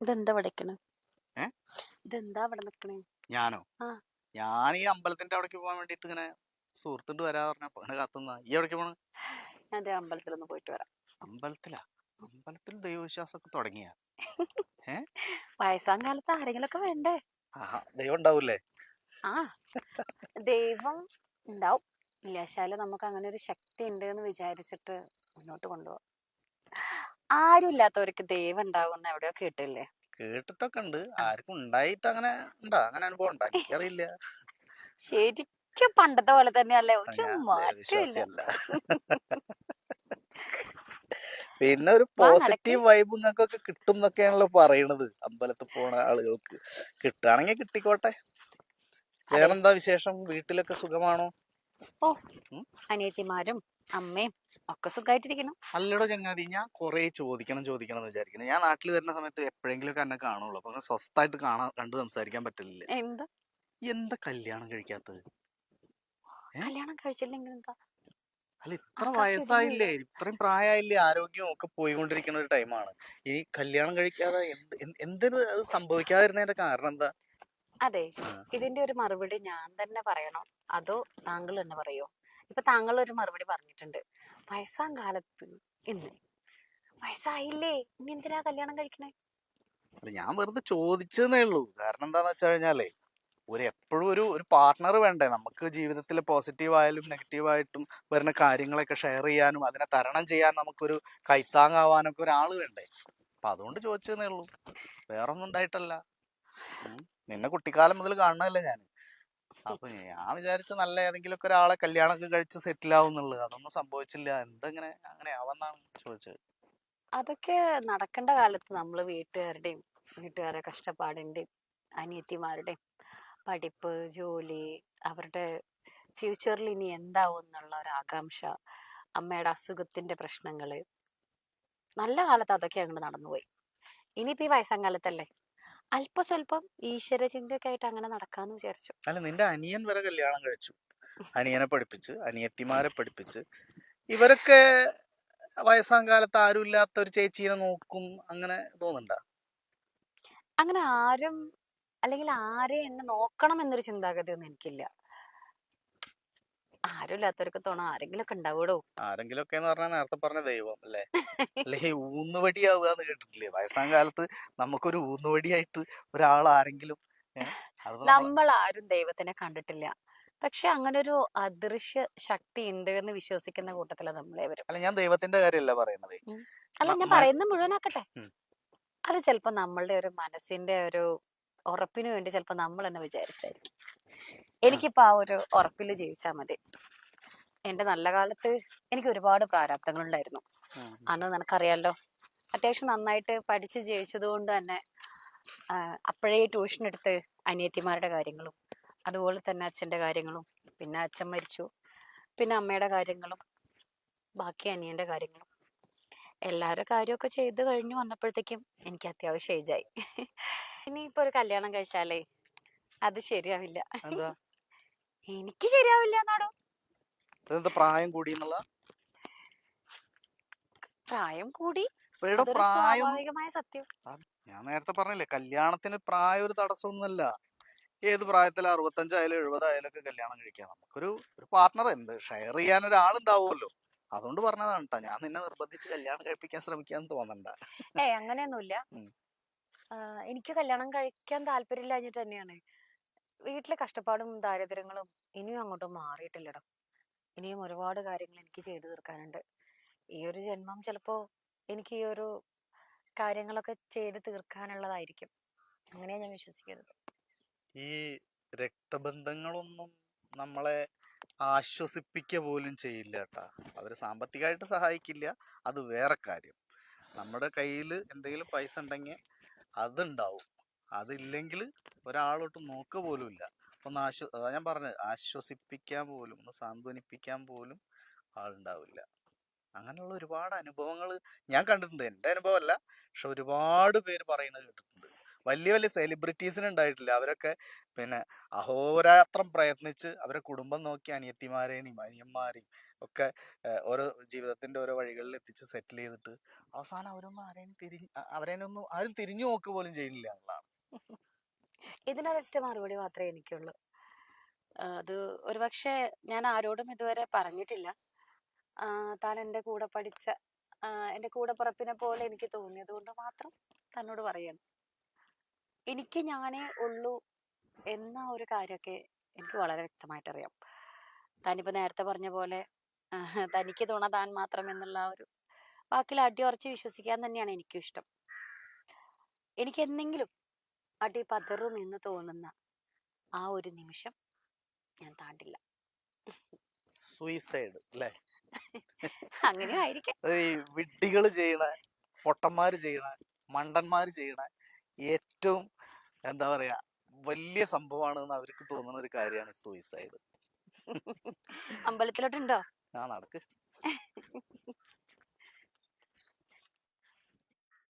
ഇതെന്താ വിളിക്കണേ? ഏ ഇതെന്താ ഇവിടെ നിക്കണേ? ഞാനോ? ആ, ഞാൻ ഈ അമ്പലത്തിന്റെ അവിടേക്ക് പോകാൻ വേണ്ടിട്ട് ഇങ്ങനെ സുഹൃത്തുണ്ട് വരാ പറഞ്ഞപ്പോ അങ്ങനെ കാത്തുന്ന ഈ എവിടേക്ക് പോണ്? ഞാൻ ദേ അമ്പലത്തിലൊന്ന് പോയിട്ട് വരാം. അമ്പലത്തിലാ? അമ്പലത്തിൽ ദൈവവിശ്വാസമൊക്കെ തുടങ്ങിയ? ഏ വയസ്സാം കാലത്ത് ആരെങ്കിലൊക്കെ വേണ്ടേ? ആഹാ, ദൈവം ഉണ്ടാവൂലേ? ആ, ദൈവം ഉണ്ടാവും. ഇല്ലാശാല് നമുക്ക് അങ്ങനെ ഒരു ശക്തി ഉണ്ട് എന്ന് വിചാരിച്ചിട്ട് മുന്നോട്ട് കൊണ്ടുപോകാം. ആരും ഇല്ലാത്തവർക്ക് ദൈവം ഉണ്ടാവും എവിടെയോ കേട്ടില്ലേ? കേട്ടിട്ടൊക്കെ ഉണ്ട്. ആ, ആർക്കും ഉണ്ടായിട്ട് അങ്ങനെ ഉണ്ടാ? അങ്ങനെ അനുഭവം ഉണ്ടാ? എനിക്കറിയില്ല. ശരിക്കും പണ്ടത്തെ പോലെ തന്നെയല്ലേ, ഒരു ഞാൻ മാറ്റവും ഇല്ല. ദൈവവിശ്വാസിയല്ല. പിന്നെ ഒരു വാ നടക്ക്. പോസിറ്റീവ് വൈബ് നിങ്ങൾക്കൊക്കെ കിട്ടും എന്നൊക്കെയാണല്ലോ പറയണത് അമ്പലത്തിൽ പോണ ആളുകൾക്ക്. കിട്ടുകയാണെങ്കിൽ കിട്ടിക്കോട്ടെ. അതെ. വേറെന്താ വിശേഷം? വീട്ടിലൊക്കെ സുഖമാണോ? ഓ, ഉം? അനിയത്തിമാരും അമ്മയും ഒക്കെ സുഖമായിട്ടിരിക്കണം. അല്ലടോ ചങ്ങാതി, ഞാൻ കുറേ ചോദിക്കണം ചോദിക്കണം എന്ന് വിചാരിക്കുന്നു. ഞാൻ നാട്ടിൽ വരുന്ന സമയത്ത് എപ്പോഴെങ്കിലും ഒക്കെ എന്നെ കാണുള്ളൂ. അപ്പൊ അങ്ങനെ സ്വസ്ഥമായിട്ട് കണ്ട് സംസാരിക്കാൻ പറ്റില്ല. എന്താ എന്താ കല്യാണം കഴിക്കാത്തത്? ഏ കല്യാണം കഴിച്ചില്ലെങ്കിൽ എന്താ? അല്ല, ഇത്ര ആകാശം ഇടിഞ്ഞു വയസ്സായില്ലേ, വീഴോ? ഇത്രയും പ്രായമായില്ലേ, ആരോഗ്യവും ഒക്കെ പോയിക്കൊണ്ടിരിക്കുന്ന ഒരു ടൈമാണ്. ഈ കല്യാണം കഴിക്കാതെ എന്തിനു അത് സംഭവിക്കാതിരുന്നതിന്റെ കാരണം എന്താ? അതെ, ആ, ഇതിന്റെ ഒരു മറുപടി ഞാൻ തന്നെ പറയണോ അതോ താങ്കൾ തന്നെ പറയോ? ഇപ്പൊ താങ്കൾ ഒരു മറുപടി പറഞ്ഞിട്ടുണ്ട്, വയസ്സാം കാലത്ത് എന്ന്. വയസ്സായില്ലേ, ഇനി എന്തിനാ കല്യാണം കഴിക്കണേ? അല്ല, ഞാൻ വെറുതെ ചോദിച്ചതേ ഉള്ളൂ. കാരണം എന്താന്ന് വെച്ച് കഴിഞ്ഞാലേ, എപ്പോഴും ഒരു പാർട്ട്ണർ വേണ്ടേ നമുക്ക് ജീവിതത്തിൽ? പോസിറ്റീവ് ആയാലും നെഗറ്റീവ് ആയിട്ടും വരുന്ന കാര്യങ്ങളൊക്കെ ഷെയർ ചെയ്യാനും അതിനെ തരണം ചെയ്യാൻ നമുക്കൊരു കൈത്താങ്ങാവാനൊക്കെ ഒരാൾ വേണ്ടേ? അപ്പൊ അതുകൊണ്ട് ചോദിച്ചതേ ഉള്ളൂ, വേറെ ഒന്നും ഉണ്ടായിട്ടല്ല. ഉം. നിന്നെ കുട്ടിക്കാലം മുതൽ കാണണല്ലേ ഞാൻ. അപ്പൊ ഞാൻ വിചാരിച്ച നല്ല ഏതെങ്കിലുമൊക്കെ ഒരാളെ കല്യാണമൊക്കെ കഴിച്ച് സെറ്റിൽ ആവും എന്നുള്ളത്. അതൊന്നും സംഭവിച്ചില്ല. എന്തെങ്ങനെ അങ്ങനെ ആവന്നാണ് ചോദിച്ചത്. അതൊക്കെ നടക്കേണ്ട കാലത്ത് നമ്മൾ വീട്ടുകാരെ കഷ്ടപ്പാടിന്റെയും അനിയത്തിമാരുടെയും പഠിപ്പ്, ജോലി, അവരുടെ ഫ്യൂച്ചറിൽ ഇനി എന്താവും എന്നുള്ള ഒരു ആകാംക്ഷ, അമ്മയുടെ അസുഖത്തിന്റെ പ്രശ്നങ്ങള്, നല്ല കാലത്ത് അതൊക്കെ അങ്ങോട്ട് നടന്നുപോയി. ഇനിയിപ്പോ ഈ വയസ്സാം കാലത്തല്ലേ അല്പസ്വല്പം ഈശ്വര ചിന്തയൊക്കെ ആയിട്ട് അങ്ങനെ നടക്കാന്ന് വിചാരിച്ചു. അല്ല, നിന്റെ അനിയൻ വരെ കല്യാണം കഴിച്ചു. അനിയനെ പഠിപ്പിച്ച്, അനിയത്തിമാരെ പഠിപ്പിച്ച്, ഇവരൊക്കെ വയസ്സാം കാലത്ത് ആരും ഇല്ലാത്ത ഒരു ചേച്ചീനെ നോക്കും, അങ്ങനെ തോന്നുന്നുണ്ടോ? അങ്ങനെ ആരും, അല്ലെങ്കിൽ ആരെ എന്നെ നോക്കണം എന്നൊരു ചിന്താഗതി ഒന്നും എനിക്കില്ല. ആരും ഇല്ലാത്തവർക്ക് തോന്നാം ആരെങ്കിലും ഒക്കെ ഉണ്ടാവൂടോ. ആരെങ്കിലും ഒക്കെ എന്ന് പറഞ്ഞാൽ നേരത്തെ പറഞ്ഞ ദൈവം അല്ലേ? അല്ലെ, ഊന്നുവടിയാവുക എന്ന് കേട്ടിട്ടില്ലേ? വയസ്സാം കാലത്ത് നമുക്കൊരു ഊന്നുവടിയായിട്ട് ഒരാൾ ആരെങ്കിലും. അതിപ്പോ നമ്മൾ. നമ്മൾ ആരും ദൈവത്തിനെ കണ്ടിട്ടില്ല, പക്ഷെ അങ്ങനെ ഒരു അദൃശ്യ ശക്തി ഉണ്ട് എന്ന് വിശ്വസിക്കുന്ന കൂട്ടത്തിലാണ് നമ്മളെ വരും. അല്ല, ഞാൻ ദൈവത്തിന്റെ കാര്യമല്ല പറയണത്. അല്ല, ഞാൻ പറയുന്നത് മുഴുവനാക്കട്ടെ. ഉം. അത് ചിലപ്പോ നമ്മളുടെ ഒരു മനസ്സിന്റെ ഒരു ഉറപ്പിന് വേണ്ടി ചിലപ്പോ നമ്മൾ തന്നെ വിചാരിച്ചതായിരിക്കും. എനിക്കിപ്പോ ആ ഒരു ഉറപ്പിൽ ജീവിച്ചാൽ മതി. എന്റെ നല്ല കാലത്ത് എനിക്ക് ഒരുപാട് പ്രാരാബ്ദങ്ങൾ ഉണ്ടായിരുന്നു. അന്ന് നിനക്കറിയാലോ, അത്യാവശ്യം നന്നായിട്ട് പഠിച്ച് ജയിച്ചത് കൊണ്ട് തന്നെ അപ്പോഴേ ട്യൂഷൻ എടുത്ത് അനിയത്തിമാരുടെ കാര്യങ്ങളും അതുപോലെ തന്നെ അച്ഛൻ്റെ കാര്യങ്ങളും, പിന്നെ അച്ഛൻ മരിച്ചു, പിന്നെ അമ്മയുടെ കാര്യങ്ങളും, ബാക്കി അനിയൻ്റെ കാര്യങ്ങളും, എല്ലാവരുടെ കാര്യമൊക്കെ ചെയ്ത് കഴിഞ്ഞ് വന്നപ്പോഴത്തേക്കും എനിക്ക് അത്യാവശ്യം ഏജായി. ഇനിയിപ്പോ ഒരു കല്യാണം കഴിച്ചാലേ അത് ശരിയാവില്ല. എന്താ? എനിക്ക് ശരിയാവില്ല എന്നാടോ. ഇതെന്താ പ്രായം കൂടി എന്നുള്ള? പ്രായം കൂടി, ഇവിടെ അതൊരു പ്രായം. സ്വാഭാവികമായ സത്യം. ഞാൻ നേരത്തെ പറഞ്ഞില്ലേ, കല്യാണത്തിന് പ്രായം ഒരു തടസ്സമൊന്നുമല്ല. ഏത് പ്രായത്തിൽ 65 70 ഒക്കെ കല്യാണം കഴിക്കാം. ഒരു പാർട്ട്ണർ എന്ത് ഷെയർ ചെയ്യാൻ ഒരാളുണ്ടാവുമല്ലോ. അതുകൊണ്ട് പറഞ്ഞതാണ് കേട്ടോ. ഞാൻ നിന്നെ നിർബന്ധിച്ച് കല്യാണം കഴിപ്പിക്കാൻ ശ്രമിക്കാന്ന് തോന്നണ്ട. അങ്ങനെയൊന്നുമില്ല. ഉം. എനിക്ക് കല്യാണം കഴിക്കാൻ താല്പര്യമില്ലാഞ്ഞിട്ട് തന്നെയാണ്. വീട്ടിലെ കഷ്ടപ്പാടും ദാരിദ്ര്യങ്ങളും ഇനിയും അങ്ങോട്ട് മാറിയിട്ടില്ലടോ. ഇനിയും ഒരുപാട് കാര്യങ്ങൾ എനിക്ക് ചെയ്തു തീർക്കാനുണ്ട്. ഈ ഒരു ജന്മം ചിലപ്പോ എനിക്ക് ഈ ഒരു കാര്യങ്ങളൊക്കെ ചെയ്ത് തീർക്കാനുള്ളതായിരിക്കും. അങ്ങനെയാണ് ഞാൻ വിശ്വസിക്കുന്നത്. ഈ രക്തബന്ധങ്ങളൊന്നും നമ്മളെ ആശ്വസിപ്പിക്കുക പോലും ചെയ്യില്ല കേട്ടാ. അവര് സാമ്പത്തികമായിട്ട് സഹായിക്കില്ല, അത് വേറെ കാര്യം. നമ്മുടെ കയ്യിൽ എന്തെങ്കിലും പൈസ ഉണ്ടെങ്കിൽ അതുണ്ടാവും. അതില്ലെങ്കിൽ ഒരാളോട്ട് നോക്കുക പോലും ഇല്ല. അതാ ഞാൻ പറഞ്ഞത്, ആശ്വസിപ്പിക്കാൻ പോലും, ഒന്ന് സാന്ത്വനിപ്പിക്കാൻ പോലും ആളുണ്ടാവില്ല. അങ്ങനെയുള്ള ഒരുപാട് അനുഭവങ്ങൾ ഞാൻ കണ്ടിട്ടുണ്ട്. എൻ്റെ അനുഭവമല്ല, പക്ഷെ ഒരുപാട് പേര് പറയുന്നത് കേട്ടിട്ടുണ്ട്. വലിയ വലിയ സെലിബ്രിറ്റീസിന് ഉണ്ടായിട്ടില്ല. അവരൊക്കെ പിന്നെ അഹോരാത്രം പ്രയത്നിച്ച് അവരെ കുടുംബം നോക്കി അനിയത്തിമാരെയും അനിയന്മാരെയും ഒക്കെ ഓരോ ജീവിതത്തിന്റെ ഓരോ വഴികളിൽ എത്തിച്ച് സെറ്റിൽ ചെയ്തിട്ട് അവസാനം അവരൊന്നും ആരും തിരിഞ്ഞു നോക്ക് പോലും ചെയ്യില്ല എന്നുള്ളതാണ്. ഇതിനൊരൊറ്റ മറുപടി മാത്രമേ എനിക്കുള്ളൂ. അത് ഒരുപക്ഷെ ഞാൻ ആരോടും ഇതുവരെ പറഞ്ഞിട്ടില്ല. താൻ എൻ്റെ കൂടെ പഠിച്ച എൻ്റെ കൂടപ്പിറപ്പിനെ പോലെ എനിക്ക് തോന്നിയത് കൊണ്ട് മാത്രം തന്നോട് പറയാണ്. എനിക്ക് ഞാനേ ഉള്ളൂ എന്ന ഒരു കാര്യമൊക്കെ എനിക്ക് വളരെ വ്യക്തമായിട്ട് അറിയാം. താനിപ്പോൾ നേരത്തെ പറഞ്ഞ പോലെ തനിക്ക് തുണ താൻ മാത്രം എന്നുള്ള ആ ഒരു വാക്കിൽ അടിയുറച്ച് വിശ്വസിക്കാൻ തന്നെയാണ് എനിക്കും ഇഷ്ടം. എനിക്ക് എന്തെങ്കിലും അടി പതറും എന്ന് തോന്നുന്ന ആ ഒരു നിമിഷം ഞാൻ താണ്ടില്ല. സൂയിസൈഡ് അല്ലേ? അങ്ങനെ ആയിരിക്കാം. അത് ഈ വിഡ്ഢികള് ചെയ്യണ, പൊട്ടന്മാര് ചെയ്യണ, മണ്ടന്മാര് ചെയ്യണ ഏറ്റവും എന്താ പറയാ വലിയ സംഭവമാണെന്ന് അവർക്ക് തോന്നുന്ന ഒരു കാര്യമാണ് സൂയിസൈഡ്. അമ്പലത്തിലോട്ടുണ്ടോ? ആ നടക്ക്.